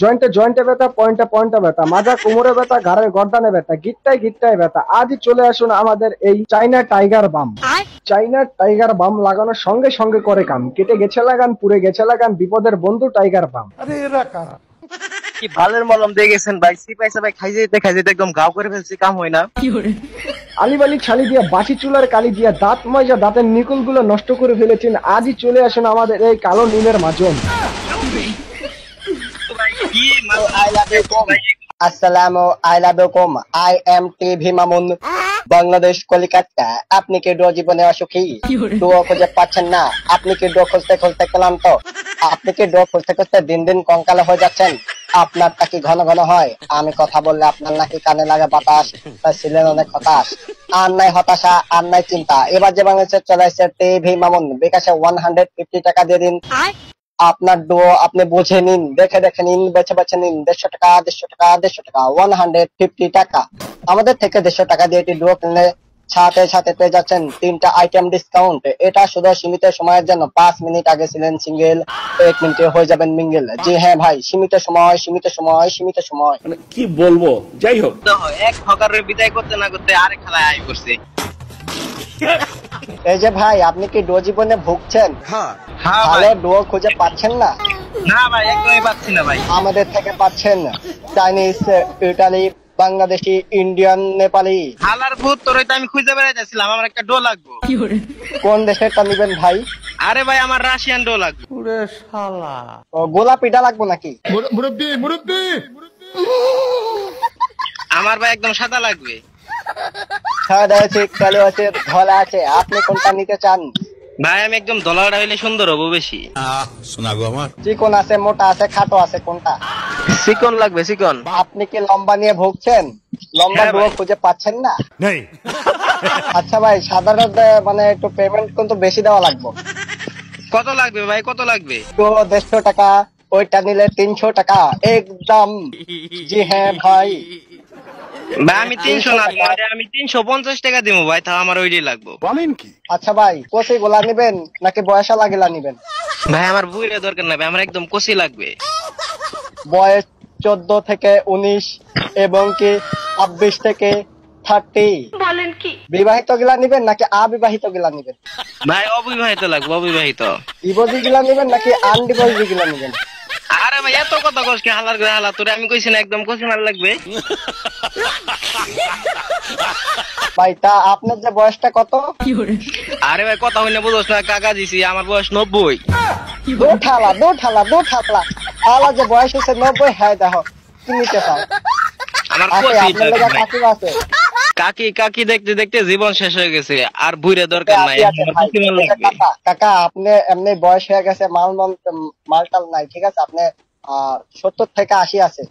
জয়েন্টে জয়েন্টে ব্যথা, পয়েন্টে পয়েন্টে ব্যথা, মাজা কোমরে ব্যথা, ঘাড়ের গর্দানে ব্যথা, গিট্টায় গিট্টায় ব্যথা। আজই চলে আসুন আমাদের এই চাইনা টাইগার বাম। চাইনা টাইগার বাম লাগানোর সঙ্গে সঙ্গে করে কাম। কেটে গেছে লাগান, পুড়ে গেছে লাগান, বিপদের বন্ধু টাইগার বাম। কি ভালের মলম দিয়ে গেছেন ভাই, সিপাইছে ভাই, খাই যেতে একদম গাও করে ফেলছি, কাম হয় না। আলিবালি ছালি দিয়া, বাসি চুলার কালি দিয়া, দাঁত ময়জা দাঁতের নিকুল গুলো নষ্ট করে ফেলেছেন। আজই চলে আসুন আমাদের এই কালো নীলের মাজন। আসসালামু আলাইকুম, I am TV Mamun, Bangladesh Calcutta. আপনি কি ডো জীবনে অসুখী? ডো খুঁজে পাচ্ছেন না? আপনি কি ডো খুঁজতে খুঁজতে ক্লান্ত? আপনি কি ডো খুঁজতে খুঁজতে দিন দিন কঙ্কালে হয়ে যাচ্ছেন? আপনার নাকি ঘন ঘন হয়? আমি কথা বললে আপনার নাকি কানে লাগে বাতাস? তাই ছিলেন অনেক হতাশ। আর নাই হতাশা, আর নাই চিন্তা। এবার যে বাংলাদেশে চলে আসছে টিভি মামুন, বিকাশে 150 টাকা দিয়ে দিন। আপনার ডো আপনি বুঝে নিন, দেখে দেখে নিন, বেছে বেছে নিন। 150 টাকা, 150 টাকা, 150 টাকা, 150 টাকা। আমাদের থেকে 150 টাকা দিয়ে একটি ডো কিনলে সাথে সাথে পেয়ে যাচ্ছেন 3টা আইটেম ডিসকাউন্ট। এটা শুধু সীমিত সময়ের জন্য। 5 মিনিট আগে ছিলেন সিঙ্গেল, 1 মিনিটে হয়ে যাবেন মিঙ্গেল। জি হ্যাঁ ভাই, সীমিত সময়, সীমিত সময়, সীমিত সময়। মানে কি বলবো, যাই হোক। এক হকারের বিদায় করতে না করতে আরেক খেলায় আই করছে। এই যে ভাই, আপনি কি ডো জীবনে ভুগছেন? ভালো ডো খুঁজে পাচ্ছেন না? না ভাই, একদমই পাচ্ছি না ভাই। আমাদের থেকে পাচ্ছেন Chinese, Italy, Bangladeshi, Indian, Nepali. হালার ভূত, তোরই তো আমি খুঁজে বেড়াইতেছিলাম। আমার একটা ডো লাগবে। কোন দেশেরটা নিবেন ভাই? আরে ভাই, আমার রাশিয়ান ডো লাগবে। ও, গোলাপিটা লাগবে নাকি? আমার ভাই একদম সাদা লাগবে। সাদা আছে, কালো আছে, ধলা আছে। আপনি কোনটা নিতে চান? ভাই আমি একদম দলাটা হইলে সুন্দর হবো বেশি। শোনা গো আমার। চিকন আছে, মোটা আছে, খাটো আছে, কোনটা? চিকন লাগবে, চিকন। আপনি কি লম্বা নিয়ে ভুগছেন? লম্বা হ্যাঁ ডো ভাই। খুঁজে পাচ্ছেন না? আচ্ছা ভাই, সাধারণত মানে একটু পেমেন্ট কিন্তু বেশি দেওয়া লাগবে। কত লাগবে ভাই, কত লাগবে? তো 150 টাকা, ওইটা নিলে 300 টাকা একদম। জি হ্যাঁ ভাই। ভাই আমি 300 না, আমি 350 টাকা দিব ভাই, তাও আমার ওইটাই লাগবে। আচ্ছা ভাই, কষি গোলা নিবেন নাকি বয়সা লাগিলা নিবেন? ভাই আমার বুইরে দরকার নাই ভাই, আমার একদম কষি লাগবে। বয়স 14 থেকে 19 এবং কি 26 থেকে 30। বলেন কি? বিবাহিত গিলা নিবেন নাকি অবিবাহিত গিলা নিবেন? ভাই অবিবাহিত লাগবে, অবিবাহিত। ডিভোর্সি গিলা নিবেন নাকি আনডিভোর্সি গিলা নিবেন? আরে ভাই এত কথা কস কি, হালার করে হালা, তোরে আমি কইছি না একদম কষি মার লাগবে। ভাই তা আপনার যে বয়সটা কত? আরে ভাই কথা হইনা বুঝোস না, কাকা দিছি, আমার বয়স 90। দো ঠালা আলা যে বয়স হচ্ছে 90। হ্যাঁ দেখো, কি নিতে চাও? আমার আছে কষি আপনার লেগে লাগবে। কাকি আছে? কাকি কাকি দেখতে দেখতে জীবন শেষ হয়ে গেছে, আর বুইরে দরকার নাই, আছে আমার ভাই। কষি মার লাগবে। কাকা আপনি এমনি বয়স হয়ে গেছে, মালটাল নাই, ঠিক আছে? আপনি 70 থেকে 80 আছে।